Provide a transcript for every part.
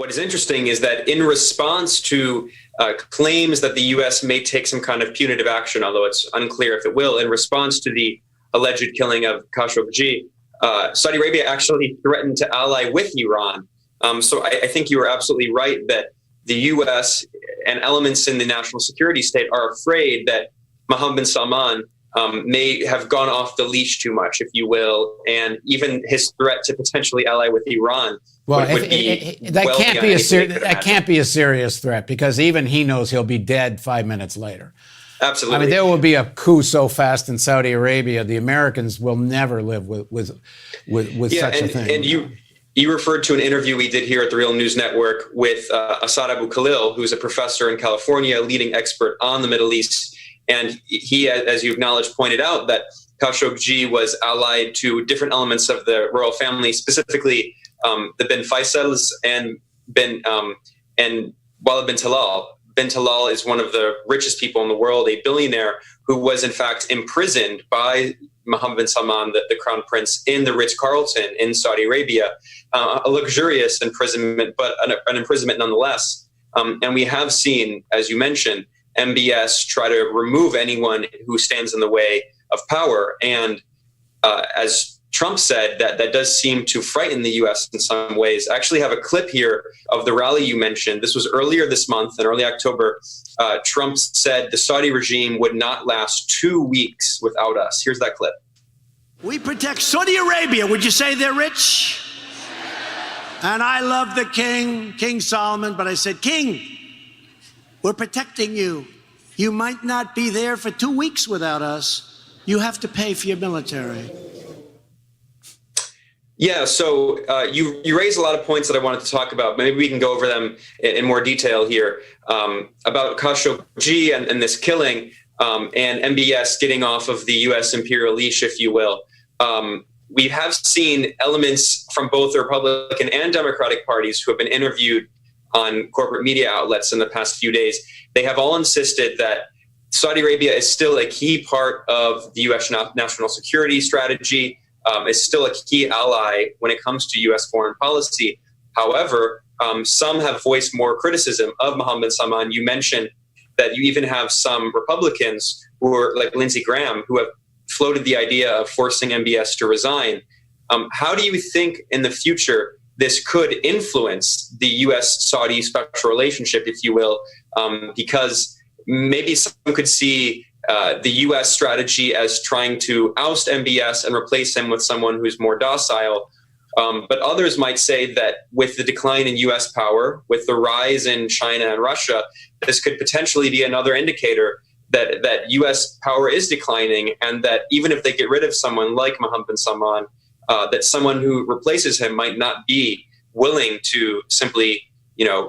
what is interesting is that in response to claims that the U.S. may take some kind of punitive action, although it's unclear if it will, in response to the alleged killing of Khashoggi, Saudi Arabia actually threatened to ally with Iran. So I think you are absolutely right that the U.S. and elements in the national security state are afraid that Mohammed bin Salman may have gone off the leash too much, if you will, and even his threat to potentially ally with Iran would be that can't be a serious threat, because even he knows he'll be dead 5 minutes later. Absolutely. I mean, there will be a coup so fast in Saudi Arabia, the Americans will never live with such a thing. And you referred to an interview we did here at the Real News Network with Asad Abu Khalil, who's a professor in California, a leading expert on the Middle East. And he, as you acknowledged, pointed out that Khashoggi was allied to different elements of the royal family, specifically the bin Faisals and Walid bin Talal. Bin Talal is one of the richest people in the world, a billionaire who was in fact imprisoned by Mohammed bin Salman, the crown prince, in the Ritz-Carlton in Saudi Arabia. A luxurious imprisonment, but an imprisonment nonetheless. And we have seen, as you mentioned, MBS try to remove anyone who stands in the way of power. And as Trump said, that does seem to frighten the U.S. in some ways. I actually have a clip here of the rally you mentioned. This was earlier this month, in early October. Trump said the Saudi regime would not last 2 weeks without us. Here's that clip. We protect Saudi Arabia. Would you say they're rich? And I love the king, King Solomon, but I said, King, we're protecting you. You might not be there for 2 weeks without us. You have to pay for your military. Yeah, so you raised a lot of points that I wanted to talk about. Maybe we can go over them in more detail here, about Khashoggi and this killing, and MBS getting off of the U.S. imperial leash, if you will. We have seen elements from both the Republican and Democratic parties who have been interviewed on corporate media outlets in the past few days. They have all insisted that Saudi Arabia is still a key part of the U.S. national security strategy, is still a key ally when it comes to U.S. foreign policy. However, some have voiced more criticism of Mohammed bin Salman. You mentioned that you even have some Republicans who are like Lindsey Graham who have floated the idea of forcing MBS to resign. How do you think in the future this could influence the U.S.-Saudi special relationship, if you will? Because maybe some could see the U.S. strategy as trying to oust MBS and replace him with someone who's more docile. But others might say that with the decline in U.S. power, with the rise in China and Russia, this could potentially be another indicator that U.S. power is declining, and that even if they get rid of someone like Mohammed bin Salman, that someone who replaces him might not be willing to simply,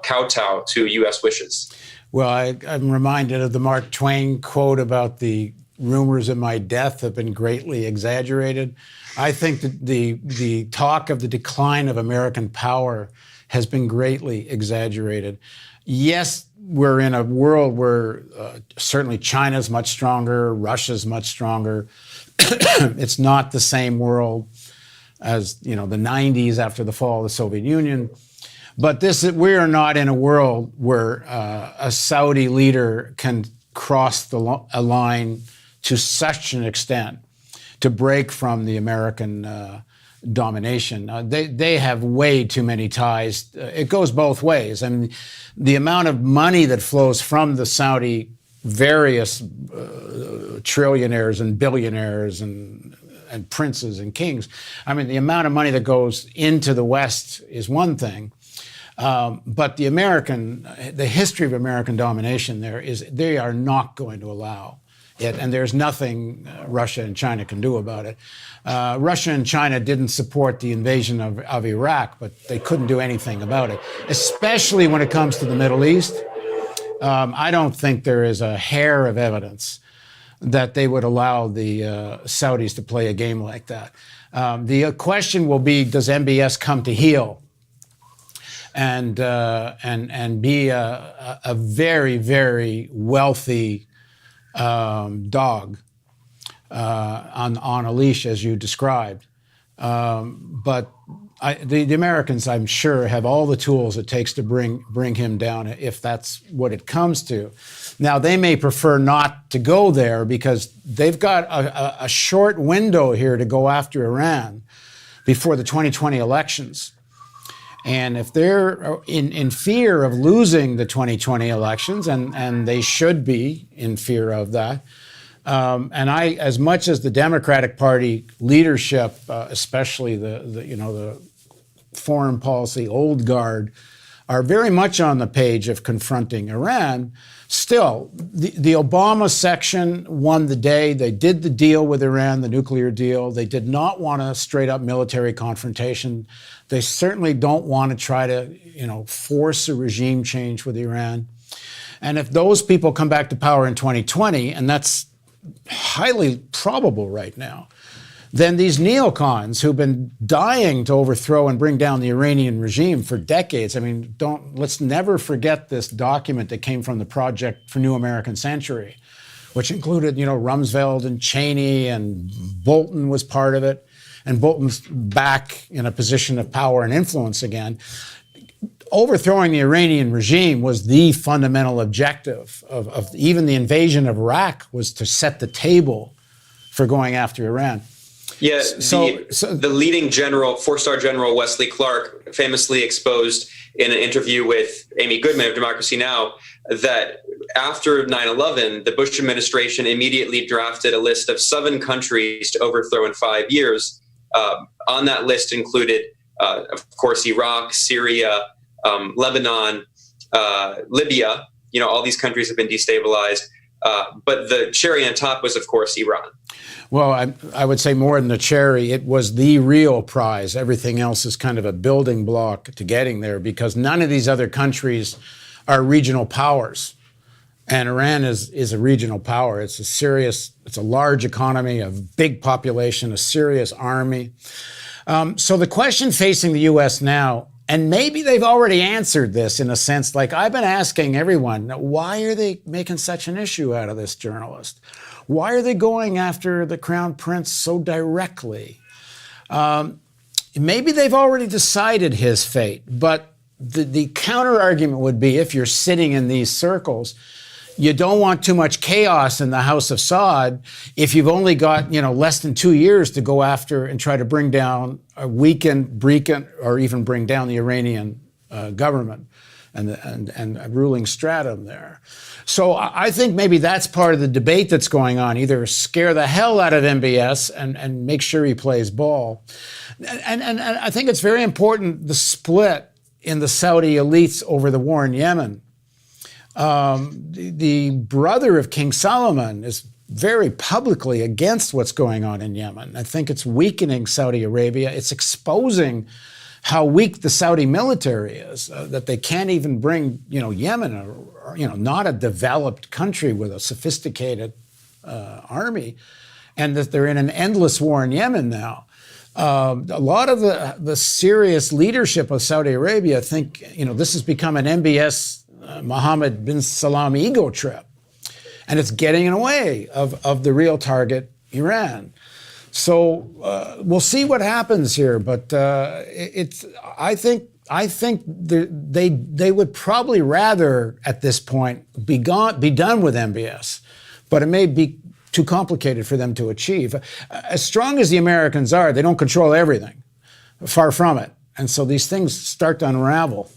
kowtow to U.S. wishes. Well, I'm reminded of the Mark Twain quote about the rumors of my death have been greatly exaggerated. I think that the talk of the decline of American power has been greatly exaggerated. Yes, we're in a world where certainly China's much stronger, Russia's much stronger. It's not the same world as, the 90s after the fall of the Soviet Union. But we are not in a world where a Saudi leader can cross a line to such an extent to break from the American domination. They have way too many ties. It goes both ways. I mean, the amount of money that flows from the Saudi various trillionaires and billionaires and princes and kings. I mean, the amount of money that goes into the West is one thing. But the history of American domination there is they are not going to allow it, and there's nothing Russia and China can do about it. Russia and China didn't support the invasion of Iraq, but they couldn't do anything about it, especially when it comes to the Middle East. I don't think there is a hair of evidence that they would allow the Saudis to play a game like that. The question will be, does MBS come to heel and be a very, very wealthy dog on a leash, as you described, But the Americans, I'm sure, have all the tools it takes to bring him down if that's what it comes to. Now, they may prefer not to go there because they've got a short window here to go after Iran before the 2020 elections. And if they're in fear of losing the 2020 elections, and they should be in fear of that, and as much as the Democratic Party leadership, especially the foreign policy old guard, are very much on the page of confronting Iran, still, the Obama section won the day. They did the deal with Iran, the nuclear deal. They did not want a straight-up military confrontation. They certainly don't want to try to, force a regime change with Iran. And if those people come back to power in 2020, and that's highly probable right now, then these neocons who've been dying to overthrow and bring down the Iranian regime for decades. I mean, let's never forget this document that came from the Project for New American Century, which included, Rumsfeld and Cheney, and Bolton was part of it. And Bolton's back in a position of power and influence again. Overthrowing the Iranian regime was the fundamental objective of even the invasion of Iraq, was to set the table for going after Iran. Yeah, the leading general, four-star general Wesley Clark, famously exposed in an interview with Amy Goodman of Democracy Now! That after 9/11, the Bush administration immediately drafted a list of 7 countries to overthrow in 5 years. On that list included, of course, Iraq, Syria, Lebanon, Libya. All these countries have been destabilized. But the cherry on top was, of course, Iran. Well, I would say more than the cherry, it was the real prize. Everything else is kind of a building block to getting there, because none of these other countries are regional powers. And Iran is a regional power. It's a large economy, a big population, a serious army. So the question facing the U.S. now, and maybe they've already answered this in a sense, like I've been asking everyone, why are they making such an issue out of this journalist? Why are they going after the Crown Prince so directly? Maybe they've already decided his fate, but the counter argument would be, if you're sitting in these circles, you don't want too much chaos in the House of Saud if you've only got, less than 2 years to go after and try to bring down, weaken, or even bring down the Iranian government and a ruling stratum there. So I think maybe that's part of the debate that's going on. Either scare the hell out of MBS and make sure he plays ball. And I think it's very important, the split in the Saudi elites over the war in Yemen. The brother of King Salman is very publicly against what's going on in Yemen. I think it's weakening Saudi Arabia. It's exposing how weak the Saudi military is, that they can't even bring, Yemen, not a developed country with a sophisticated army, and that they're in an endless war in Yemen now. A lot of the serious leadership of Saudi Arabia think, this has become an MBS Mohammed bin Salman ego trip, and it's getting in the way of the real target, Iran. So we'll see what happens here, but I think they would probably rather at this point be done with MBS, but it may be too complicated for them to achieve. As strong as the Americans are, they don't control everything. Far from it, and so these things start to unravel.